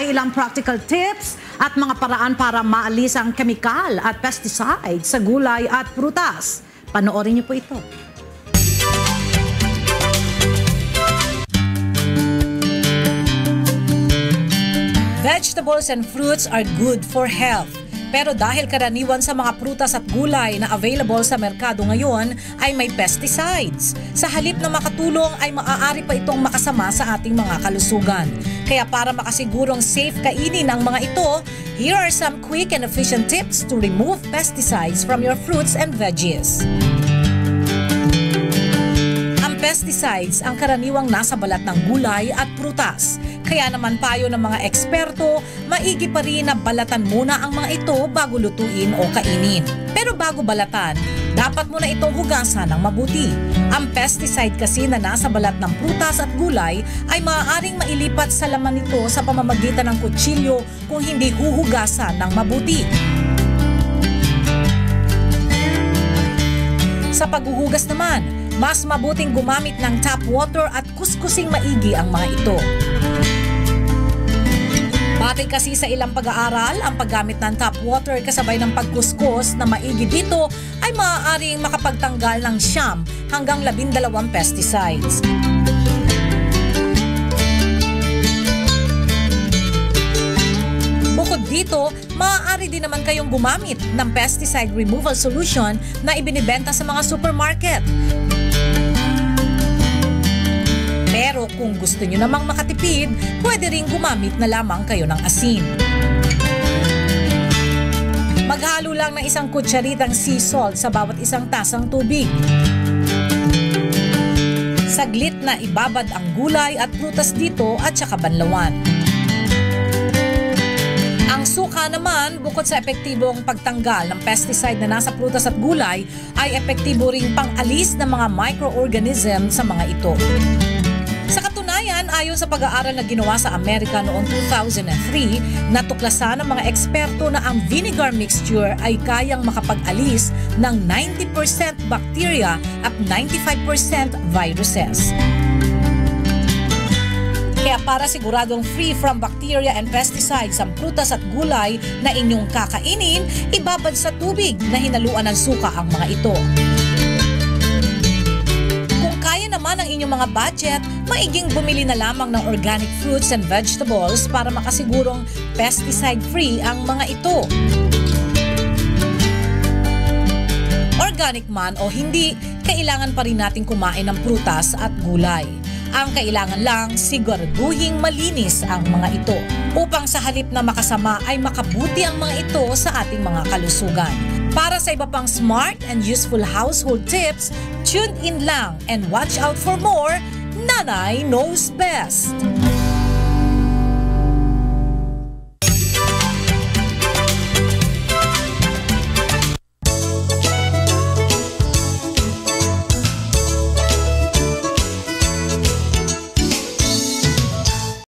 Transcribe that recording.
ay ilang practical tips at mga paraan para maalis ang kemikal at pesticide sa gulay at prutas. Panoorin niyo po ito. Vegetables and fruits are good for health. Pero dahil karaniwan sa mga prutas at gulay na available sa merkado ngayon ay may pesticides, sa halip na makatulong ay maaari pa itong makasama sa ating mga kalusugan. Kaya para makasigurong safe kainin ang mga ito, here are some quick and efficient tips to remove pesticides from your fruits and veggies. Pesticides ang karaniwang nasa balat ng gulay at prutas. Kaya naman payo ng mga eksperto, maigi pa rin na balatan muna ang mga ito bago lutuin o kainin. Pero bago balatan, dapat mo na itong hugasan ng mabuti. Ang pesticide kasi na nasa balat ng prutas at gulay ay maaaring mailipat sa laman nito sa pamamagitan ng kutsilyo kung hindi huhugasan ng mabuti. Sa paghuhugas naman, mas mabuting gumamit ng tap water at kuskusing maigi ang mga ito. Batay kasi sa ilang pag-aaral, ang paggamit ng tap water kasabay ng pagkuskus na maigi dito ay maaaring makapagtanggal ng 9 hanggang 12 pesticides. Bukod dito, maaari din naman kayong gumamit ng pesticide removal solution na ibinibenta sa mga supermarket. Pero kung gusto nyo namang makatipid, pwede ring gumamit na lamang kayo ng asin. Maghalo lang ng 1 kutsaritang sea salt sa bawat 1 tasang tubig. Saglit na ibabad ang gulay at prutas dito at saka banlawan. Ang suka naman, bukod sa epektibong pagtanggal ng pesticide na nasa prutas at gulay, ay epektibo ring pang-alis ng mga microorganism sa mga ito. Sa katunayan, ayon sa pag-aaral na ginawa sa Amerika noong 2003, natuklasan ng mga eksperto na ang vinegar mixture ay kayang makapag-alis ng 90% bacteria at 95% viruses. Kaya para siguradong free from bacteria and pesticides ang prutas at gulay na inyong kakainin, ibabad sa tubig na hinaluan ng suka ang mga ito. Kung kaya naman ang inyong mga budget, maiging bumili na lamang ng organic fruits and vegetables para makasigurong pesticide-free ang mga ito. Organic man o hindi, kailangan pa rin natin kumain ng prutas at gulay. Ang kailangan lang, siguraduhing malinis ang mga ito upang sa halip na makasama ay makabuti ang mga ito sa ating mga kalusugan. Para sa iba pang smart and useful household tips, tune in lang and watch out for more. Nanay Knows Best!